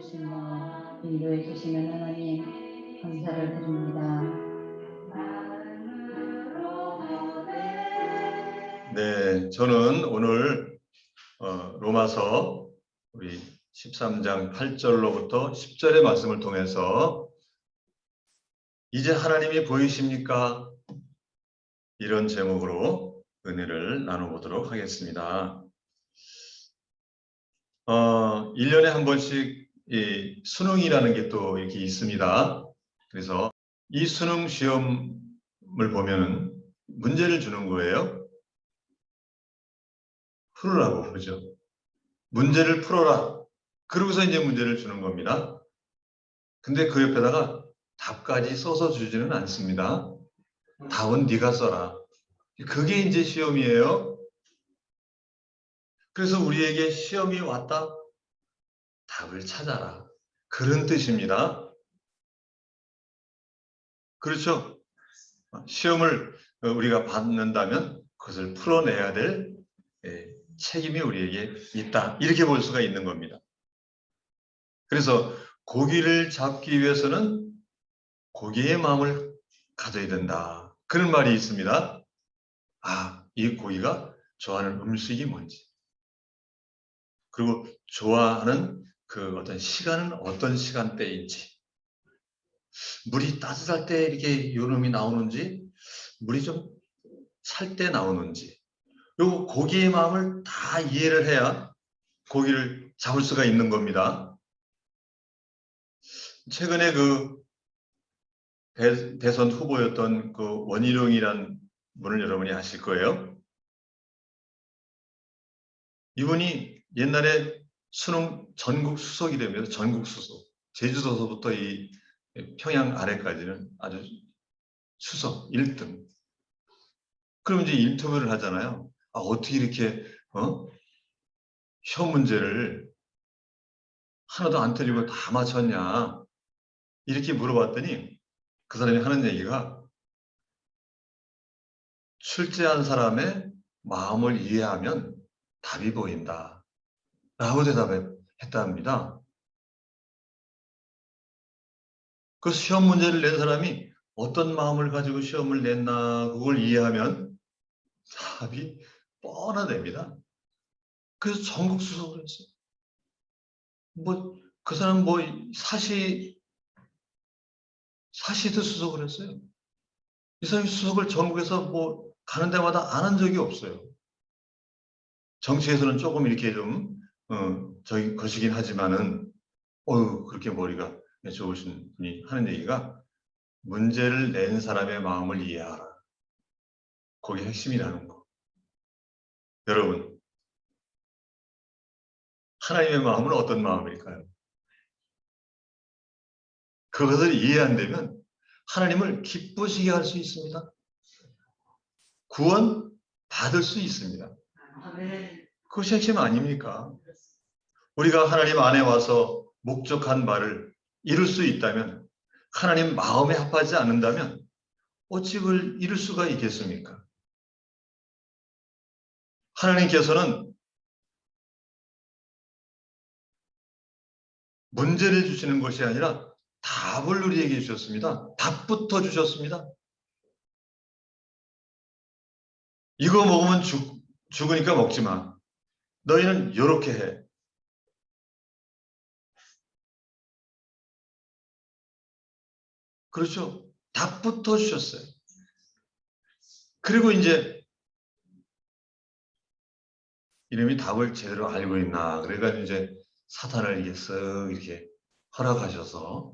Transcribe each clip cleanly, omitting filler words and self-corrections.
주시며 인도해 주시는 하나님 감사를 드립니다. 네, 저는 오늘 로마서 우리 13장 8절로부터 10절의 말씀을 통해서 이제 하나님이 보이십니까? 이런 제목으로 은혜를 나눠보도록 하겠습니다. 1년에 한 번씩 이 수능이라는 게 또 이렇게 있습니다. 그래서 이 수능 시험을 보면은 문제를 주는 거예요. 풀으라고 그러죠. 문제를 풀어라. 그러고서 이제 문제를 주는 겁니다. 근데 그 옆에다가 답까지 써서 주지는 않습니다. 답은 네가 써라. 그게 이제 시험이에요. 그래서 우리에게 시험이 왔다. 답을 찾아라. 그런 뜻입니다. 그렇죠? 시험을 우리가 받는다면 그것을 풀어내야 될 책임이 우리에게 있다. 이렇게 볼 수가 있는 겁니다. 그래서 고기를 잡기 위해서는 고기의 마음을 가져야 된다. 그런 말이 있습니다. 아, 이 고기가 좋아하는 음식이 뭔지, 그리고 좋아하는 그 어떤 시간은 어떤 시간대인지, 물이 따뜻할 때 이렇게 요놈이 나오는지, 물이 좀 찰 때 나오는지, 요 고기의 마음을 다 이해를 해야 고기를 잡을 수가 있는 겁니다. 최근에 그 대선 후보였던 그 원희룡이란 분을 여러분이 아실 거예요. 이분이 옛날에 수능 전국 수석이 되면서 전국 수석, 제주도서부터 이 평양 아래까지는 아주 수석 1등. 그럼 이제 인터뷰를 하잖아요. 아, 어떻게 이렇게 시험 문제를 하나도 안 틀리고 다 맞췄냐 이렇게 물어봤더니 그 사람이 하는 얘기가 출제한 사람의 마음을 이해하면 답이 보인다 라고 대답했답니다. 그 시험 문제를 낸 사람이 어떤 마음을 가지고 시험을 냈나 그걸 이해하면 답이 뻔하답니다. 그래서 전국 수석을 했어요. 그 사람 사시도 수석을 했어요. 이 사람이 수석을 전국에서 가는 데마다 안 한 적이 없어요. 정치에서는 조금 이렇게 좀 저기 거시긴 하지만은 그렇게 머리가 좋으신 분이 하는 얘기가 문제를 낸 사람의 마음을 이해하라. 그게 핵심이라는 거. 여러분, 하나님의 마음은 어떤 마음일까요? 그것을 이해 안 되면 하나님을 기쁘시게 할 수 있습니다. 구원 받을 수 있습니다. 그것이 핵심 아닙니까? 우리가 하나님 안에 와서 목적한 바를 이룰 수 있다면, 하나님 마음에 합하지 않는다면 어찌 그걸 이룰 수가 있겠습니까? 하나님께서는 문제를 주시는 것이 아니라 답을 우리에게 주셨습니다. 답부터 주셨습니다. 이거 먹으면 죽으니까 먹지 마. 너희는 이렇게 해. 그렇죠? 답부터 주셨어요. 그리고 이제 이놈이 답을 제대로 알고 있나. 그래가지고 이제 사탄을 이게 쓱 이렇게 허락하셔서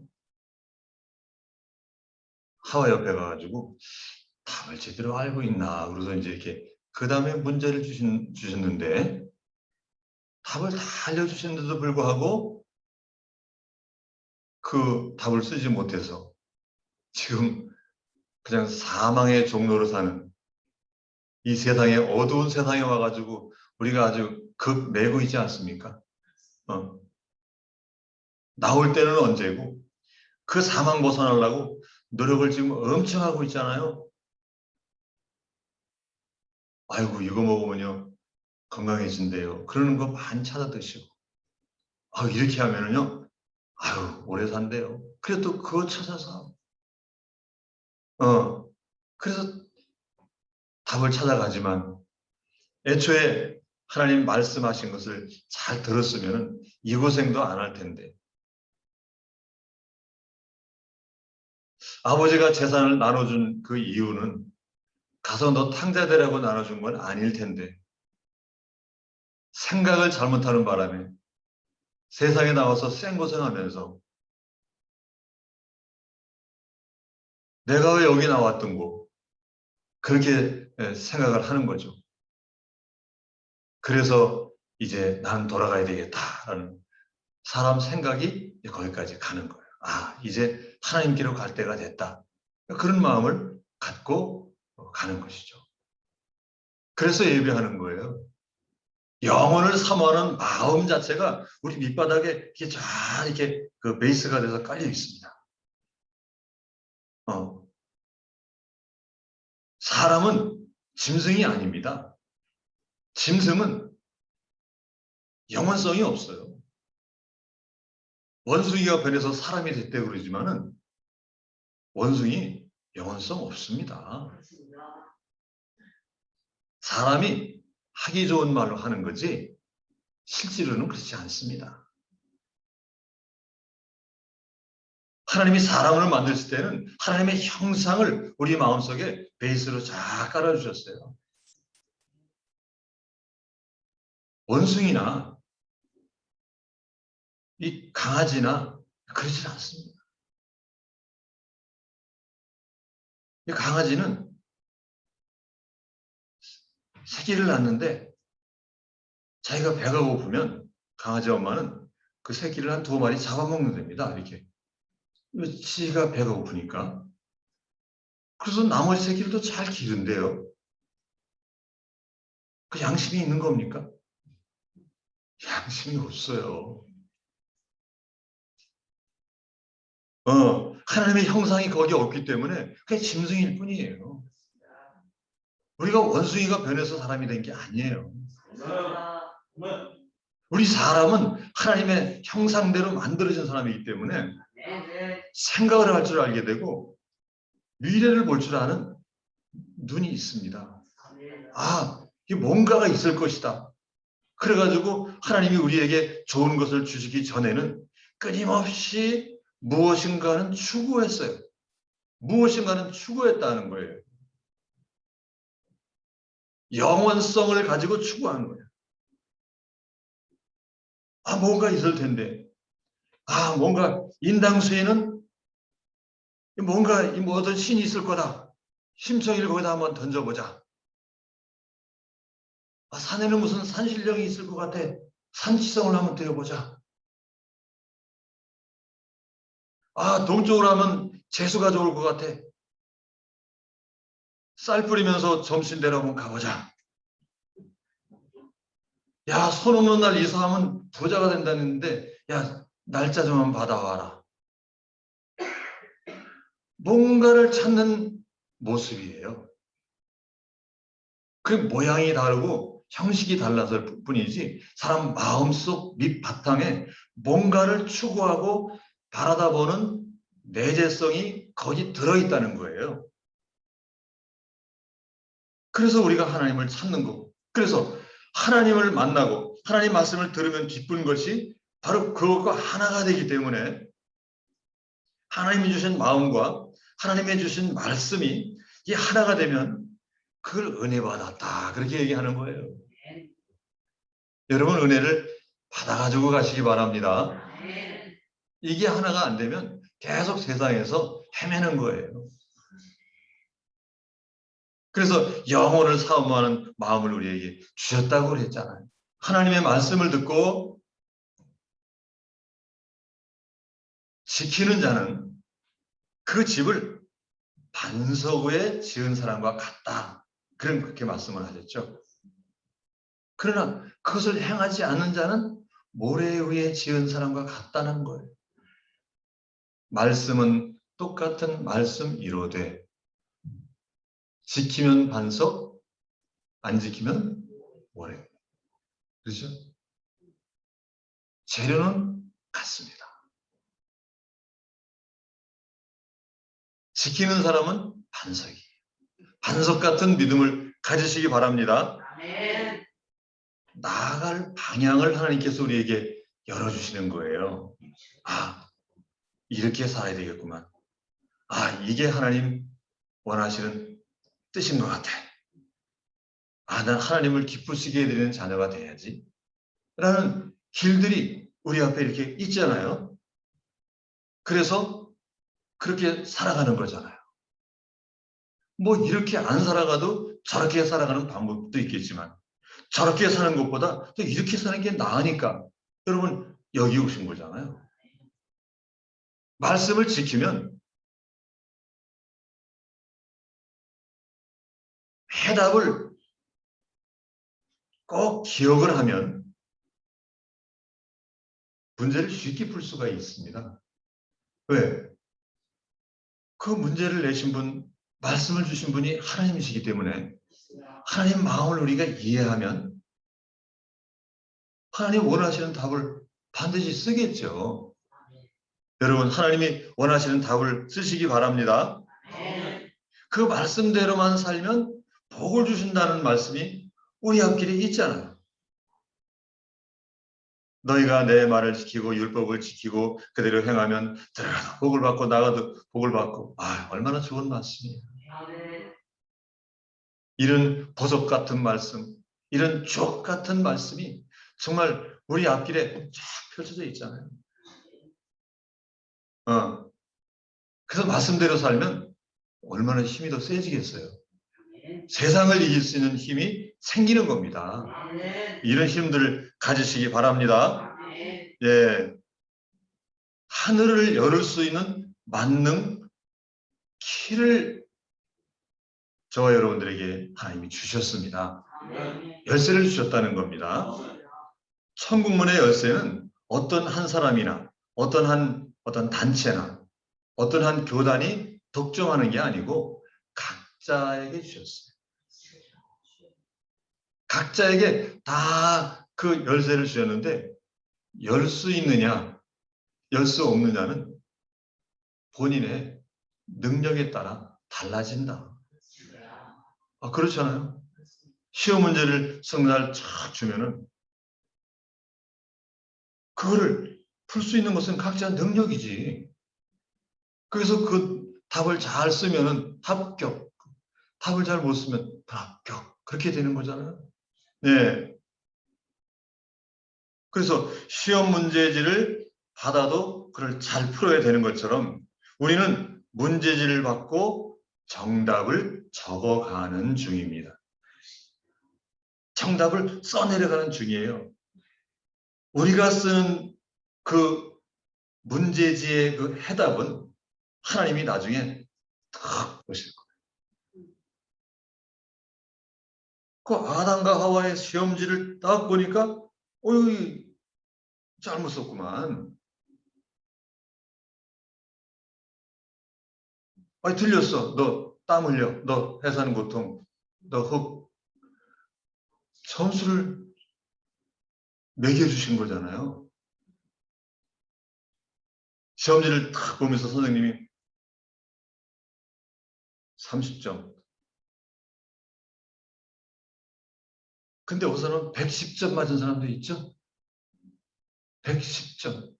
하와 옆에 가가지고 답을 제대로 알고 있나. 그래서 이제 이렇게 그 다음에 문제를 주셨는데 답을 다 알려주셨는데도 불구하고 그 답을 쓰지 못해서 지금 그냥 사망의 종로로 사는 이 세상에 어두운 세상에 와가지고 우리가 아주 급 매고 있지 않습니까? 나올 때는 언제고 그 사망 벗어나려고 노력을 지금 엄청 하고 있잖아요. 아이고 이거 먹으면요 건강해진대요. 그러는 거 많이 찾아 드시고 이렇게 하면은요 아유, 오래 산대요. 그래 또 그거 찾아서 그래서 답을 찾아가지만 애초에 하나님 말씀하신 것을 잘 들었으면 이 고생도 안 할 텐데, 아버지가 재산을 나눠준 그 이유는 가서 너 탕자 되라고 나눠준 건 아닐 텐데, 생각을 잘못하는 바람에 세상에 나와서 생고생하면서 내가 왜 여기 나왔던 거, 그렇게 생각을 하는 거죠. 그래서 이제 난 돌아가야 되겠다라는 사람 생각이 거기까지 가는 거예요. 아, 이제 하나님께로 갈 때가 됐다. 그런 마음을 갖고 가는 것이죠. 그래서 예배하는 거예요. 영혼을 사모하는 마음 자체가 우리 밑바닥에 이렇게 잘 이렇게 그 베이스가 돼서 깔려 있습니다. 사람은 짐승이 아닙니다. 짐승은 영혼성이 없어요. 원숭이가 변해서 사람이 됐다고 그러지만은 원숭이 영혼성 없습니다. 사람이 하기 좋은 말로 하는 거지 실제로는 그렇지 않습니다. 하나님이 사람을 만드실 때는 하나님의 형상을 우리 마음속에 베이스로 잘 깔아주셨어요. 원숭이나 이 강아지나 그러지 않습니다. 이 강아지는 새끼를 낳는데 자기가 배가 고프면 강아지 엄마는 그 새끼를 한 2마리 잡아먹는답니다. 이렇게. 지가 배가 고프니까. 그래서 나머지 새끼들도 잘 기른대요. 그 양심이 있는 겁니까? 양심이 없어요. 하나님의 형상이 거기 없기 때문에 그게 짐승일 뿐이에요. 우리가 원숭이가 변해서 사람이 된 게 아니에요. 우리 사람은 하나님의 형상대로 만들어진 사람이기 때문에 생각을 할 줄 알게 되고 미래를 볼 줄 아는 눈이 있습니다. 아, 이게 뭔가가 있을 것이다. 그래가지고 하나님이 우리에게 좋은 것을 주시기 전에는 끊임없이 무엇인가는 추구했어요. 무엇인가는 추구했다는 거예요. 영원성을 가지고 추구하는 거예요. 아, 뭔가 있을 텐데. 아, 뭔가 인당수에는 뭔가 뭐 어떤 신이 있을 거다. 심청이를 거기다 한번 던져보자. 아, 산에는 무슨 산신령이 있을 것 같아. 산치성을 한번 떼어보자. 아, 동쪽으로 하면 재수가 좋을 것 같아. 쌀 뿌리면서 점심대로 한번 가보자. 야, 손 없는 날 이사하면 부자가 된다는데, 야, 날짜 좀 한번 받아와라. 뭔가를 찾는 모습이에요. 그 모양이 다르고 형식이 달라서 뿐이지 사람 마음속 밑바탕에 뭔가를 추구하고 바라다 보는 내재성이 거기 들어있다는 거예요. 그래서 우리가 하나님을 찾는 거고, 그래서 하나님을 만나고 하나님 말씀을 들으면 기쁜 것이 바로 그것과 하나가 되기 때문에 하나님이 주신 마음과 하나님이 주신 말씀이 이 하나가 되면 그걸 은혜 받았다, 그렇게 얘기하는 거예요. 여러분 은혜를 받아가지고 가시기 바랍니다. 이게 하나가 안 되면 계속 세상에서 헤매는 거예요. 그래서 영혼을 사모하는 마음을 우리에게 주셨다고 그랬잖아요. 하나님의 말씀을 듣고 지키는 자는 그 집을 반석 위에 지은 사람과 같다. 그렇게 말씀을 하셨죠. 그러나 그것을 행하지 않는 자는 모래 위에 지은 사람과 같다는 거예요. 말씀은 똑같은 말씀이로되 지키면 반석, 안 지키면 모래. 그렇죠? 재료는 같습니다. 지키는 사람은 반석이에요. 반석 같은 믿음을 가지시기 바랍니다. 아멘. 나아갈 방향을 하나님께서 우리에게 열어주시는 거예요. 아, 이렇게 살아야 되겠구만. 아, 이게 하나님 원하시는 뜻인 것 같아. 아, 난 하나님을 기쁘시게 해드리는 자녀가 돼야지. 라는 길들이 우리 앞에 이렇게 있잖아요. 그래서 그렇게 살아가는 거잖아요. 뭐 이렇게 안 살아가도 저렇게 살아가는 방법도 있겠지만 저렇게 사는 것보다 또 이렇게 사는 게 나으니까 여러분 여기 오신 거잖아요. 말씀을 지키면 해답을 꼭 기억을 하면 문제를 쉽게 풀 수가 있습니다. 왜? 그 문제를 내신 분, 말씀을 주신 분이 하나님이시기 때문에 하나님 마음을 우리가 이해하면 하나님 원하시는 답을 반드시 쓰겠죠. 여러분 하나님이 원하시는 답을 쓰시기 바랍니다. 그 말씀대로만 살면 복을 주신다는 말씀이 우리 앞길에 있잖아요. 너희가 내 말을 지키고 율법을 지키고 그대로 행하면 들어가도 복을 받고 나가도 복을 받고 아 얼마나 좋은 말씀이에요. 이런 보석 같은 말씀, 이런 주옥 같은 말씀이 정말 우리 앞길에 쫙 펼쳐져 있잖아요. 그래서 말씀대로 살면 얼마나 힘이 더 세지겠어요. 세상을 이길 수 있는 힘이 생기는 겁니다. 이런 힘들을 가지시기 바랍니다. 예, 하늘을 열을 수 있는 만능 키를 저와 여러분들에게 하나님이 주셨습니다. 열쇠를 주셨다는 겁니다. 천국문의 열쇠는 어떤 한 사람이나 어떤 단체나 어떤 한 교단이 독점하는 게 아니고 각자에게 주셨어요. 각자에게 다 그 열쇠를 주셨는데 열 수 있느냐 열 수 없느냐는 본인의 능력에 따라 달라진다. 아, 그렇잖아요. 시험 문제를 성날 쫙 주면은 그거를 풀 수 있는 것은 각자 능력이지. 그래서 그 답을 잘 쓰면은 합격, 답을 잘 못 쓰면 불합격 그렇게 되는 거잖아요. 네. 그래서 시험 문제지를 받아도 그걸 잘 풀어야 되는 것처럼 우리는 문제지를 받고 정답을 적어가는 중입니다. 정답을 써내려가는 중이에요. 우리가 쓰는 그 문제지의 그 해답은 하나님이 나중에 딱 보실 거예요. 그 아담과 하와의 시험지를 딱 보니까 어이 잘못 썼구만. 아니 틀렸어. 너 땀 흘려. 너 해산 고통. 너 흙. 점수를 매겨주신 거잖아요. 시험지를 딱 보면서 선생님이 30점. 근데 우선은 110점 맞은 사람도 있죠? 110점.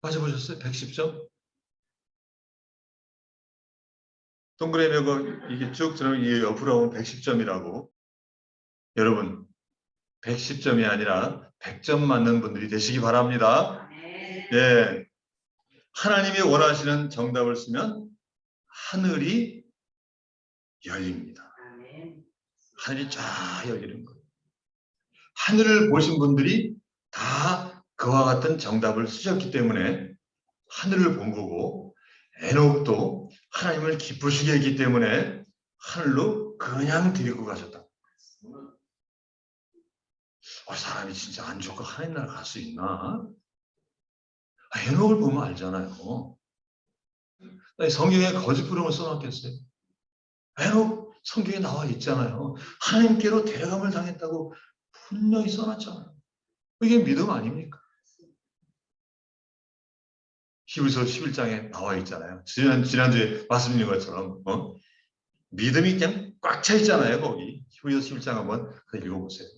맞아보셨어요? 110점? 동그라미가 이게 쭉 들어오면 이게 옆으로 오면 110점이라고. 여러분, 110점이 아니라 100점 맞는 분들이 되시기 바랍니다. 예. 하나님이 원하시는 정답을 쓰면 하늘이 열립니다. 하늘이 쫙 열리는 거예요. 하늘을 보신 분들이 다 그와 같은 정답을 쓰셨기 때문에 하늘을 본 거고 에녹도 하나님을 기쁘시게 했기 때문에 하늘로 그냥 데리고 가셨다. 사람이 진짜 안 좋고 하나님 나라 갈 수 있나? 에녹을 보면 알잖아요. 성경에 거짓 부름을 써놨겠어요? 에녹 성경에 나와 있잖아요. 하나님께로 데려감을 당했다고 분명히 써놨잖아요. 이게 믿음 아닙니까? 히브리서 11장에 나와 있잖아요. 지난주에 말씀드린 것처럼 믿음이 그냥 꽉 차 있잖아요. 거기 히브리서 11장 한번 읽어보세요.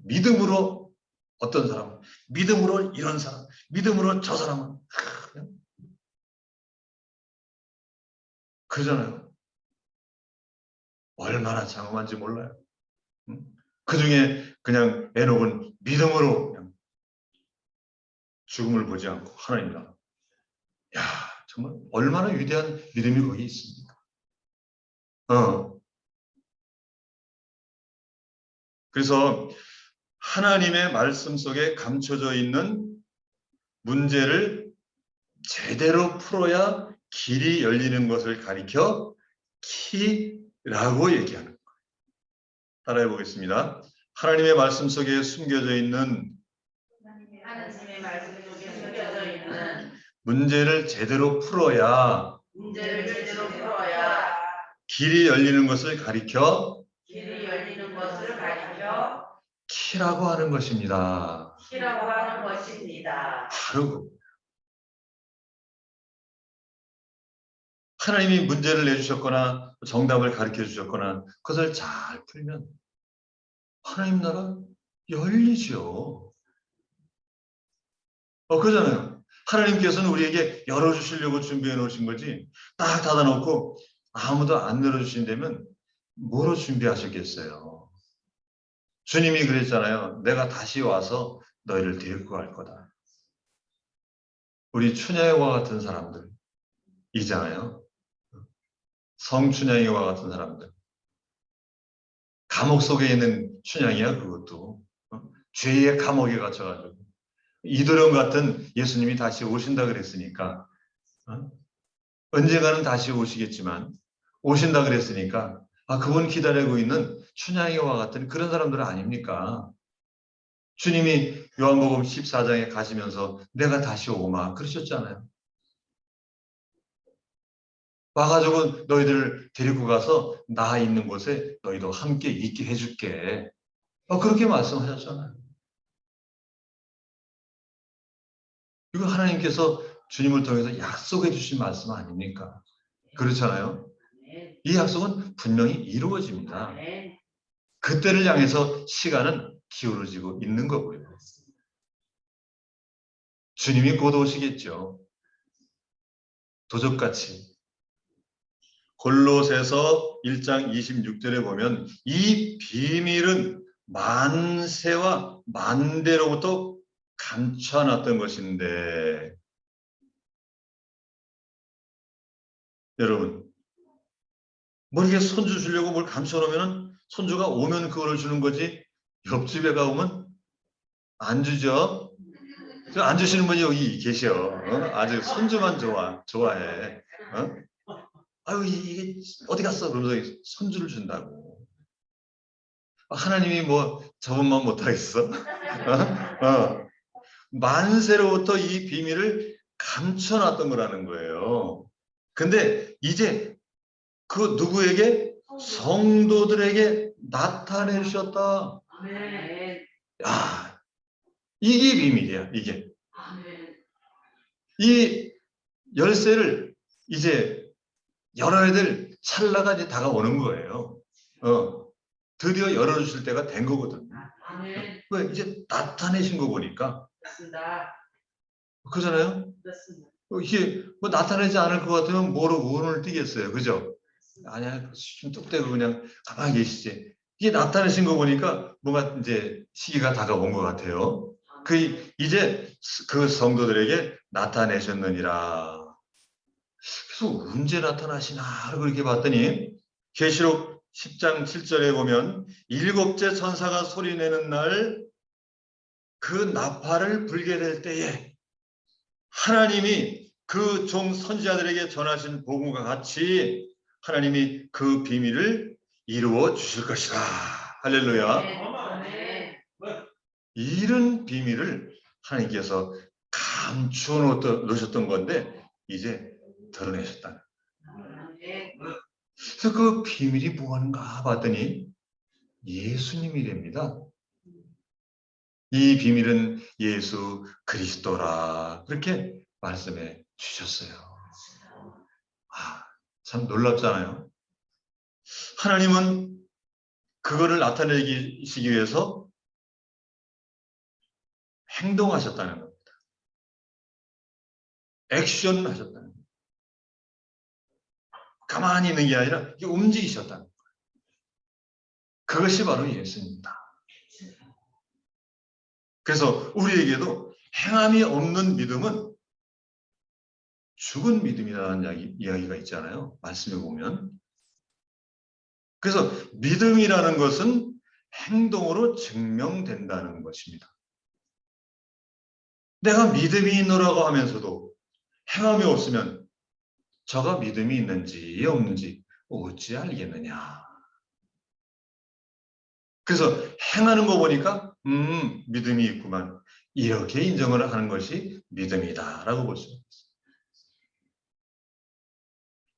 믿음으로 어떤 사람, 믿음으로 이런 사람, 믿음으로 저 사람은 그러잖아요. 얼마나 장엄한지 몰라요. 그 중에 그냥 에녹은 믿음으로 그냥 죽음을 보지 않고 하나님 나라. 야, 정말 얼마나 위대한 믿음이 거기 있습니까? 그래서 하나님의 말씀 속에 감춰져 있는 문제를 제대로 풀어야 길이 열리는 것을 가리켜 키라고 얘기하는 거예요. 따라해 보겠습니다. 하나님의 말씀 속에 숨겨져 있는 문제를 제대로 풀어야 길이 열리는 것을 가리켜 키라고 하는 것입니다. 바로 하나님이 문제를 내주셨거나 정답을 가르쳐 주셨거나 그것을 잘 풀면 하나님 나라 열리죠. 그러잖아요. 하나님께서는 우리에게 열어주시려고 준비해 놓으신 거지 딱 닫아놓고 아무도 안 열어주신다면 뭐로 준비하셨겠어요. 주님이 그랬잖아요. 내가 다시 와서 너희를 데리고 갈 거다. 우리 춘향이와 같은 사람들이잖아요. 성춘향이와 같은 사람들. 감옥 속에 있는 춘향이야 그것도. 죄의 감옥에 갇혀가지고. 이도령 같은 예수님이 다시 오신다 그랬으니까 언젠가는 다시 오시겠지만 오신다 그랬으니까 그분 기다리고 있는 춘향이와 같은 그런 사람들은 아닙니까? 주님이 요한복음 14장에 가시면서 내가 다시 오마 그러셨잖아요. 와가지고 너희들을 데리고 가서 나 있는 곳에 너희도 함께 있게 해줄게. 그렇게 말씀하셨잖아요. 이거 하나님께서 주님을 통해서 약속해 주신 말씀 아닙니까? 그렇잖아요. 이 약속은 분명히 이루어집니다. 그때를 향해서 시간은 기울어지고 있는 거고요. 주님이 곧 오시겠죠. 도적같이. 골로새서 1장 26절에 보면 이 비밀은 만세와 만대로부터 감춰놨던 것인데 여러분 뭐 이렇게 손주 주려고 뭘 감춰놓으면 손주가 오면 그거를 주는 거지 옆집에 가오면 안 주죠. 안 주시는 분이 여기 계셔. 아주 손주만 좋아해. 아유 이게 어디 갔어? 그러면서 손주를 준다고. 하나님이 뭐 저분만 못하겠어? 만세로부터 이 비밀을 감춰놨던 거라는 거예요. 근데 이제 그 누구에게? 성도들에게 나타내 주셨다. 야, 이게 비밀이야, 이게. 이 열쇠를 이제 열어야 될 찰나가 이제 다가오는 거예요. 드디어 열어주실 때가 된 거거든요. 왜? 이제 나타내신 거 보니까. 그잖아요? 이게 뭐 나타내지 않을 것 같으면 뭐로 운을 띄겠어요. 그죠? 아니야, 좀 뚝대고 그냥 가만히 계시지. 이게 나타내신 거 보니까 뭔가 이제 시기가 다가온 것 같아요. 이제 그 성도들에게 나타내셨느니라. 그래서 언제 나타나시나 그렇게 봤더니 계시록 10장 7절에 보면 일곱째 천사가 소리내는 날 그 나팔을 불게 될 때에 하나님이 그 종 선지자들에게 전하신 복음과 같이 하나님이 그 비밀을 이루어 주실 것이다. 할렐루야. 이런 비밀을 하나님께서 감추어 놓으셨던 건데 이제 드러내셨다. 그래서 그 비밀이 뭐하는가 봤더니 예수님이 됩니다. 이 비밀은 예수 그리스도라 그렇게 말씀해 주셨어요. 참 놀랍잖아요. 하나님은 그거를 나타내시기 위해서 행동하셨다는 겁니다. 액션을 하셨다는 겁니다. 가만히 있는 게 아니라 움직이셨다는 거예요. 그것이 바로 예수입니다. 그래서 우리에게도 행함이 없는 믿음은 죽은 믿음이라는 이야기가 있잖아요. 말씀에 보면. 그래서 믿음이라는 것은 행동으로 증명된다는 것입니다. 내가 믿음이 있노라고 하면서도 행함이 없으면 저가 믿음이 있는지 없는지 어찌 알겠느냐. 그래서 행하는 거 보니까 믿음이 있구만. 이렇게 인정을 하는 것이 믿음이다라고 볼 수 있어요.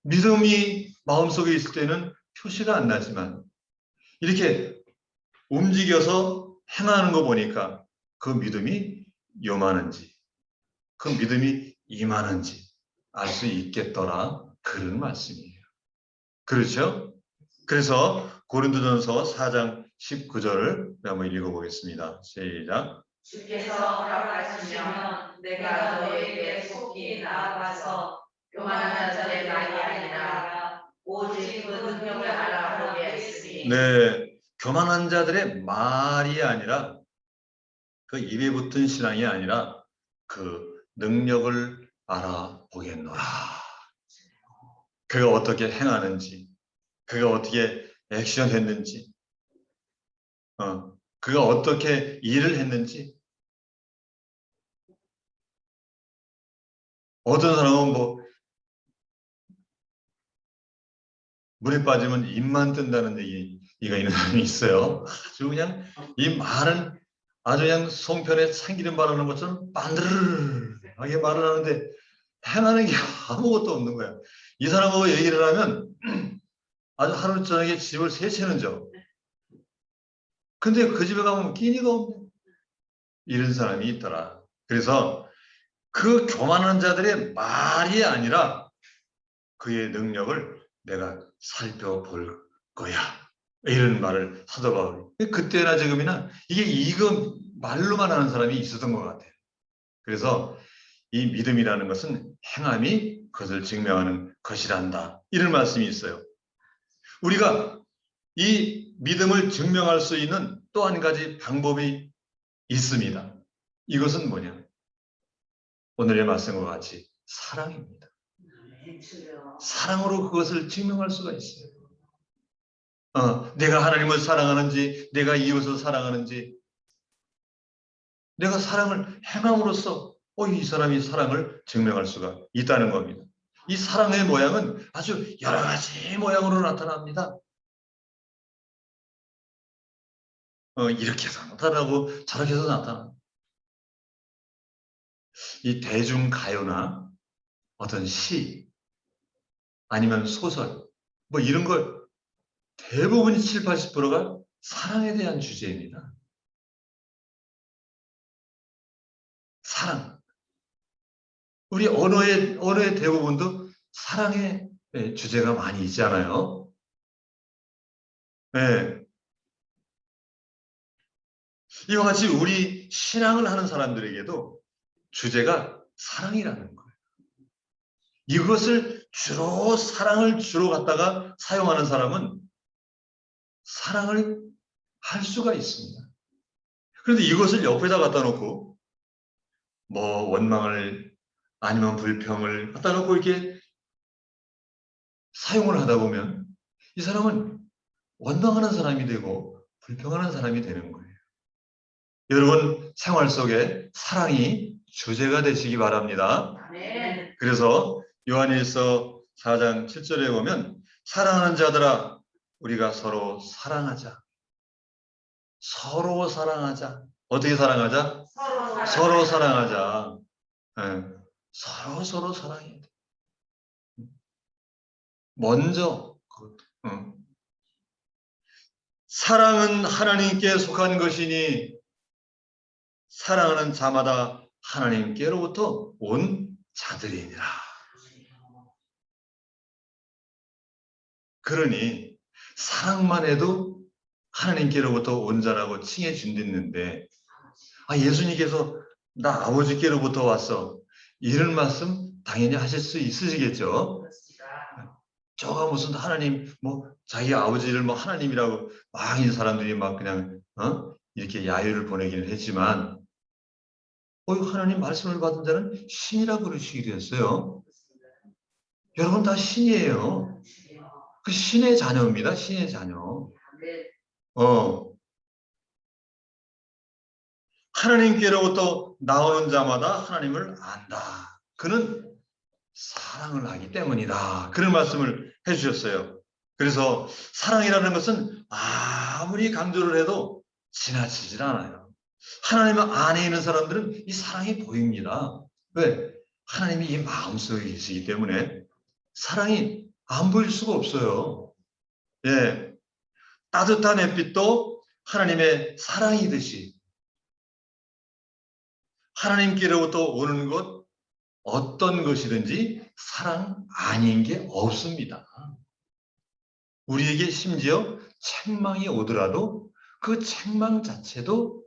믿음이 마음속에 있을 때는 표시가 안 나지만 이렇게 움직여서 행하는 거 보니까 그 믿음이 요만한지 그 믿음이 이만한지 알 수 있겠더라. 그런 말씀이에요. 그렇죠? 그래서 고린도전서 4장 19절을 한번 읽어보겠습니다. 시작. 주께서 허락하시면 내가 너에게 속히 나아가서 교만한 자들의 말이 아니라 오직 그 능력을 알아보게 했으니. 네, 교만한 자들의 말이 아니라 그 입에 붙은 신앙이 아니라 그 능력을 알아보겠노라. 그가 어떻게 행하는지, 그가 어떻게 액션했는지, 그가 어떻게 일을 했는지. 어떤 사람은 물에 빠지면 입만 뜬다는 얘기가 있는 사람이 있어요. 아주 그냥 이 말은 아주 그냥 송편에 참기름 바르는 것처럼 반드르르하게 말을 하는데 행하는 게 아무것도 없는 거야. 이 사람하고 얘기를 하면 아주 하루 저녁에 집을 세 채는 져. 근데 그 집에 가면 끼니가 없네. 이런 사람이 있더라. 그래서 그 교만한 자들의 말이 아니라 그의 능력을 내가 살펴볼 거야. 이런 말을 사도 바울이. 그때나 지금이나 이거 말로만 하는 사람이 있었던 것 같아요. 그래서 이 믿음이라는 것은 행함이 그것을 증명하는 것이란다. 이런 말씀이 있어요. 우리가 이 믿음을 증명할 수 있는 또 한 가지 방법이 있습니다. 이것은 뭐냐? 오늘의 말씀과 같이 사랑입니다. 사랑으로 그것을 증명할 수가 있어요. 내가 하나님을 사랑하는지, 내가 이웃을 사랑하는지, 내가 사랑을 행함으로써 이 사람이 사랑을 증명할 수가 있다는 겁니다. 이 사랑의 모양은 아주 여러 가지 모양으로 나타납니다. 이렇게 해서 나타나고 저렇게 해서 나타나. 이 대중가요나 어떤 시 아니면 소설 이런 걸 대부분 70, 80%가 사랑에 대한 주제입니다. 사랑. 우리 언어의 대부분도 사랑의 주제가 많이 있잖아요. 네. 이와 같이 우리 신앙을 하는 사람들에게도 주제가 사랑이라는 거예요. 이것을 사랑을 주로 갖다가 사용하는 사람은 사랑을 할 수가 있습니다. 그런데 이것을 옆에다 갖다 놓고 원망을 아니면 불평을 갖다 놓고 이렇게 사용을 하다 보면 이 사람은 원망하는 사람이 되고 불평하는 사람이 되는 거예요. 여러분 생활 속에 사랑이 주제가 되시기 바랍니다. 네. 그래서 요한일서 4장 7절에 보면 사랑하는 자들아 우리가 서로 사랑하자. 서로 사랑하자. 어떻게 사랑하자? 서로 사랑하자. 네. 서로 사랑해야 돼. 먼저 사랑은 하나님께 속한 것이니 사랑하는 자마다 하나님께로부터 온 자들이니라. 그러니 사랑만 해도 하나님께로부터 온전하고 칭해 준댔는데 예수님께서 나 아버지께로부터 왔어. 이런 말씀 당연히 하실 수 있으시겠죠. 그렇습니다. 저가 무슨 하나님 자기 아버지를 하나님이라고 막 이 사람들이 막 그냥 이렇게 야유를 보내기는 했지만 하나님 말씀을 받은 자는 신이라고 그러시기도 했어요. 여러분 다 신이에요. 그 신의 자녀입니다. 신의 자녀. 네. 하나님께로부터 나오는 자마다 하나님을 안다. 그는 사랑을 하기 때문이다. 그런 말씀을 해주셨어요. 그래서 사랑이라는 것은 아무리 강조를 해도 지나치질 않아요. 하나님 안에 있는 사람들은 이 사랑이 보입니다. 왜? 하나님이 이 마음속에 계시기 때문에 사랑이 안 보일 수가 없어요. 예, 따뜻한 햇빛도 하나님의 사랑이듯이 하나님께로부터 오는 것 어떤 것이든지 사랑 아닌 게 없습니다. 우리에게 심지어 책망이 오더라도 그 책망 자체도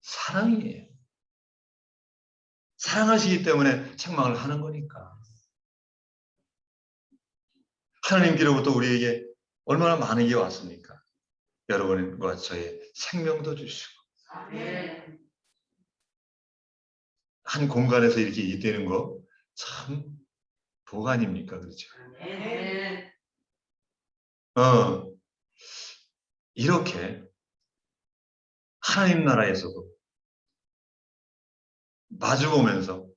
사랑이에요. 사랑하시기 때문에 책망을 하는 거니까. 하나님께로부터 우리에게 얼마나 많은 게 왔습니까? 여러분과 저의 생명도 주시고 아멘. 한 공간에서 이렇게 있다는 거 참 복 아닙니까? 그렇죠? 아멘. 이렇게 하나님 나라에서도 마주보면서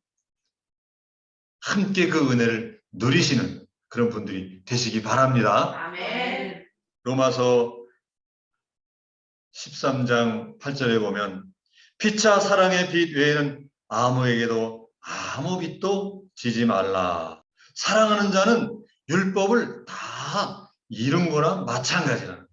함께 그 은혜를 누리시는 그런 분들이 되시기 바랍니다. 아멘. 로마서 13장 8절에 보면 피차 사랑의 빛 외에는 아무에게도 아무 빛도 지지 말라. 사랑하는 자는 율법을 다 이룬 거나 마찬가지라.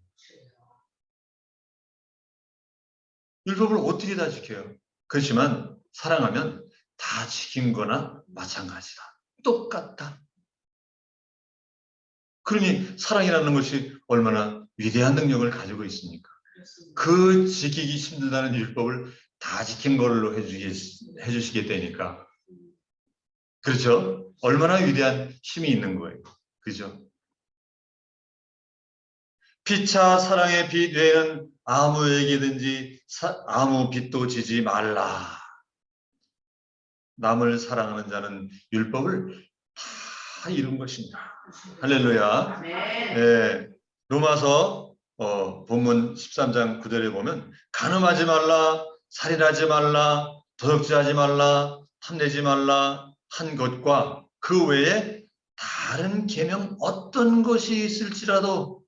율법을 어떻게 다 지켜요? 그렇지만 사랑하면 다 지킨 거나 마찬가지다. 똑같다. 그러니 사랑이라는 것이 얼마나 위대한 능력을 가지고 있습니까? 그 지키기 힘들다는 율법을 다 지킨 걸로 해주시겠다니까. 그렇죠? 얼마나 위대한 힘이 있는 거예요. 그죠? 피차 사랑의 빛 외에는 아무에게든지 아무 빛도 지지 말라. 남을 사랑하는 자는 율법을 다 이룬 것입니다. 할렐루야. 네. 로마서 본문 13장 9절에 보면 간음하지 말라, 살인하지 말라, 도둑질하지 말라, 탐내지 말라 한 것과 그 외에 다른 계명 어떤 것이 있을지라도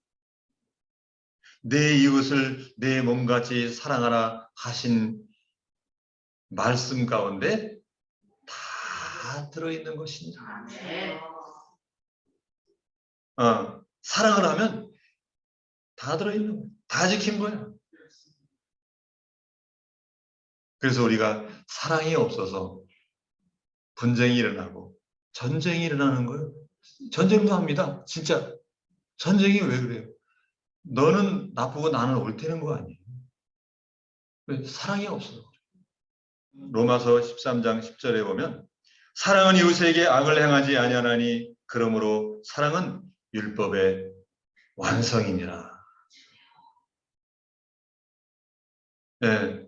내 이웃을 내 몸같이 사랑하라 하신 말씀 가운데 다 들어있는 것입니다. 사랑을 하면 다 들어있는 거예요. 다 지킨 거예요. 그래서 우리가 사랑이 없어서 분쟁이 일어나고 전쟁이 일어나는 거예요. 전쟁도 합니다. 진짜 전쟁이 왜 그래요? 너는 나쁘고 나는 옳다는 거 아니에요. 왜? 사랑이 없어서. 로마서 13장 10절에 보면 사랑은 이웃에게 악을 행하지 아니하나니 그러므로 사랑은 율법의 완성이니라. 네.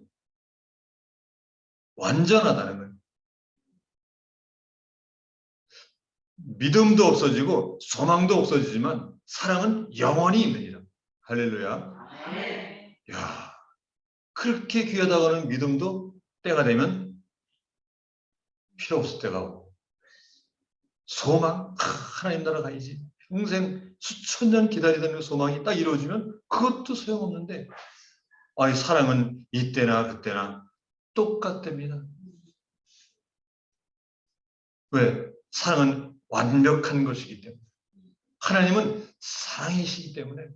완전하다는 거예요. 믿음도 없어지고 소망도 없어지지만 사랑은 영원히 있느니라. 할렐루야. 야, 그렇게 귀하다고는 믿음도 때가 되면 필요 없을 때가 오고 소망, 하나님 나라 가야지. 평생 수천 년 기다리던 그 소망이 딱 이루어지면 그것도 소용없는데 사랑은 이때나 그때나 똑같답니다. 왜? 사랑은 완벽한 것이기 때문에. 하나님은 사랑이시기 때문에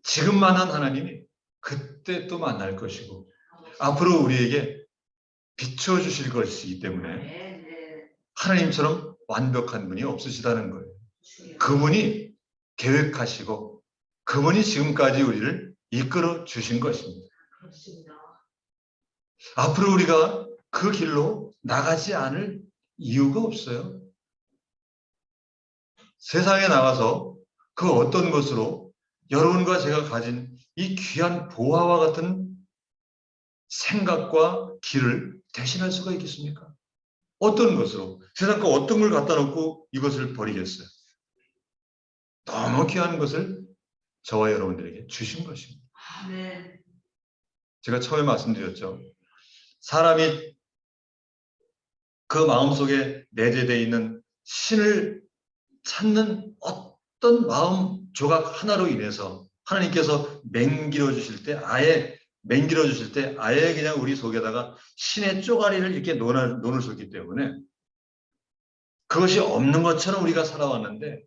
지금 만난 하나님이 그때 또 만날 것이고 앞으로 우리에게 비춰주실 것이기 때문에 하나님처럼 완벽한 분이 없으시다는 거예요. 그분이 계획하시고 그분이 지금까지 우리를 이끌어 주신 것입니다. 그렇습니다. 앞으로 우리가 그 길로 나가지 않을 이유가 없어요. 세상에 나가서 그 어떤 것으로 여러분과 제가 가진 이 귀한 보화와 같은 생각과 길을 대신할 수가 있겠습니까? 어떤 것으로? 세상 거 어떤 걸 갖다 놓고 이것을 버리겠어요? 너무 귀한 것을 저와 여러분들에게 주신 것입니다. 아멘. 제가 처음에 말씀드렸죠. 사람이 그 마음속에 내재되어 있는 신을 찾는 어떤 마음 조각 하나로 인해서 하나님께서 맹길어 주실 때 아예 그냥 우리 속에다가 신의 쪼가리를 이렇게 놓으셨기 때문에 그것이 없는 것처럼 우리가 살아왔는데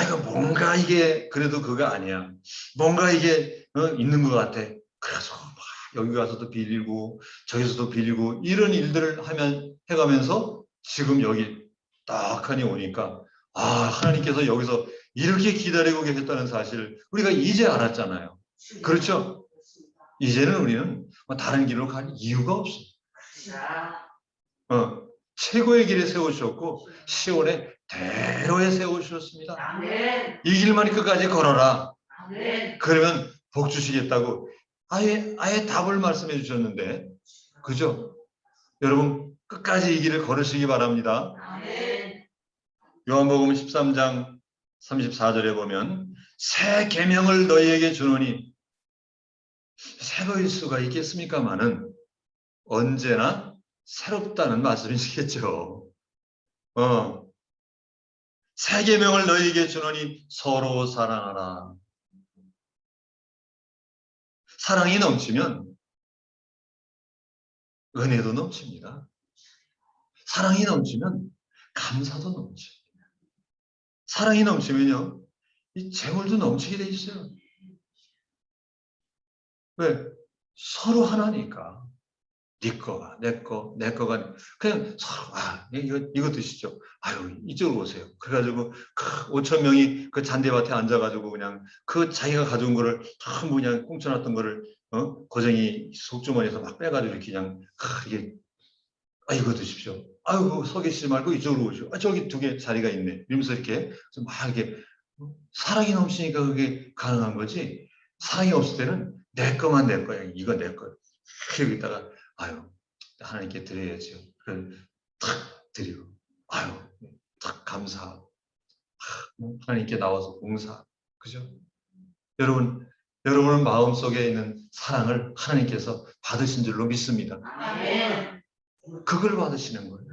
이거 뭔가 이게 그래도 그거 아니야. 뭔가 이게 있는 것 같아. 그래서 막 여기 가서도 빌리고 저기서도 빌리고 이런 일들을 해가면서 지금 여기 딱하니 오니까 하나님께서 여기서 이렇게 기다리고 계셨다는 사실을 우리가 이제 알았잖아요. 그렇죠? 이제는 우리는 다른 길로 갈 이유가 없습니다. 최고의 길에 세우셨고 시온의 대로에 세우셨습니다. 아멘. 이 길만 끝까지 걸어라. 아멘. 그러면 복 주시겠다고 아예 답을 말씀해 주셨는데, 그죠? 여러분 끝까지 이 길을 걸으시기 바랍니다. 아멘. 요한복음 13장 34절에 보면 새 계명을 너희에게 주노니, 새로일 수가 있겠습니까마는 언제나 새롭다는 말씀이시겠죠. 새 계명을 너희에게 주노니 서로 사랑하라. 사랑이 넘치면 은혜도 넘칩니다. 사랑이 넘치면 감사도 넘칩니다. 사랑이 넘치면요, 이 재물도 넘치게 돼 있어요. 왜? 서로 하나니까. 네 거가, 내 거가. 그냥 서로, 이거 드시죠. 이쪽으로 오세요. 그래가지고, 5천 명이 그 잔디밭에 앉아가지고 그냥 자기가 가져온 거를 전부 그냥 꽁쳐놨던 거를, 고쟁이 속주머니에서 막 빼가지고 이렇게 그냥, 이게, 이거 드십시오. 서 계시지 말고 이쪽으로 오시오. 저기 2개 자리가 있네. 이러면서 이렇게, 막 이렇게, 사랑이 넘치니까 그게 가능한 거지. 사랑이 없을 때는 내 거만 내 거야. 이거 내 거야. 그리고 있다가, 하나님께 드려야죠. 그걸 탁 드리고, 탁 감사하고, 하나님께 나와서 봉사하고, 그죠? 여러분은 마음속에 있는 사랑을 하나님께서 받으신 줄로 믿습니다. 아멘. 그걸 받으시는 거예요.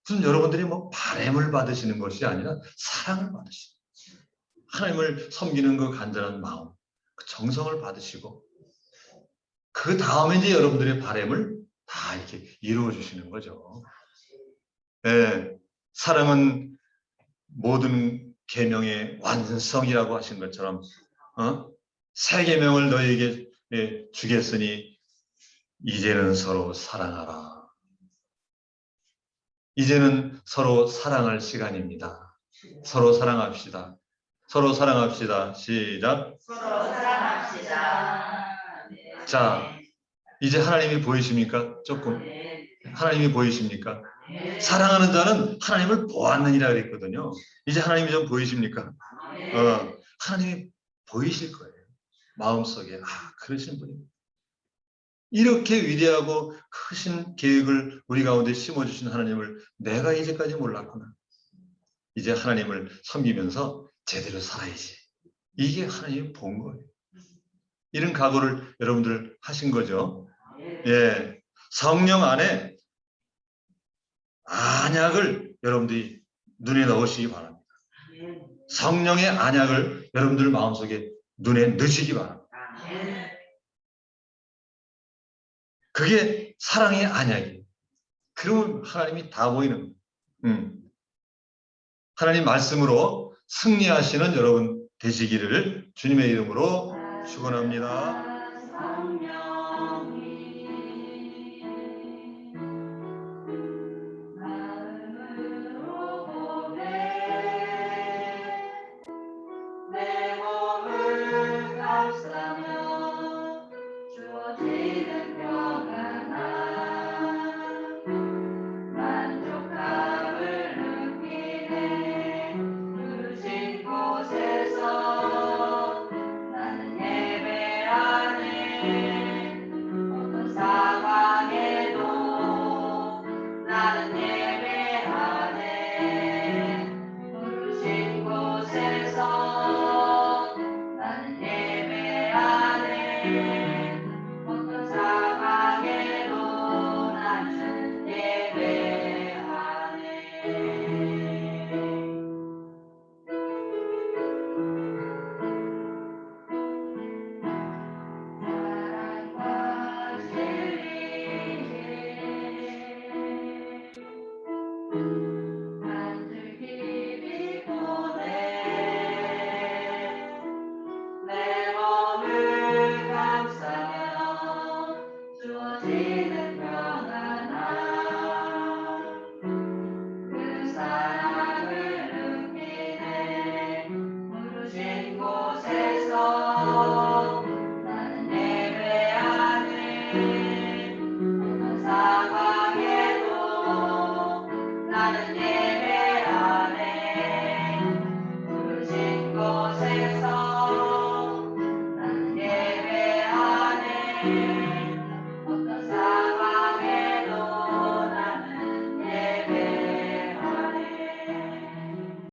무슨 여러분들이 바램을 받으시는 것이 아니라 사랑을 받으시는 거예요. 하나님을 섬기는 그 간절한 마음, 그 정성을 받으시고, 그 다음에 이제 여러분들의 바램을 다 이렇게 이루어 주시는 거죠. 네, 사랑은 모든 계명의 완성이라고 하신 것처럼 새 계명을 너희에게 주겠으니 이제는 서로 사랑하라. 이제는 서로 사랑할 시간입니다. 서로 사랑합시다. 서로 사랑합시다. 시작. 서로 사랑합시다. 자, 이제 하나님이 보이십니까? 조금. 하나님이 보이십니까? 사랑하는 자는 하나님을 보았느니라 그랬거든요. 이제 하나님이 좀 보이십니까? 하나님이 보이실 거예요. 마음속에 그러신 분입니다. 이렇게 위대하고 크신 계획을 우리 가운데 심어주신 하나님을 내가 이제까지 몰랐구나. 이제 하나님을 섬기면서 제대로 살아야지. 이게 하나님이 본 거예요. 이런 각오를 여러분들 하신 거죠. 예, 성령 안에 안약을 여러분들이 눈에 넣으시기 바랍니다. 성령의 안약을 여러분들 마음속에 눈에 넣으시기 바랍니다. 그게 사랑의 안약이에요. 그러면 하나님이 다 보이는 거예요. 하나님 말씀으로 승리하시는 여러분 되시기를 주님의 이름으로 축원합니다.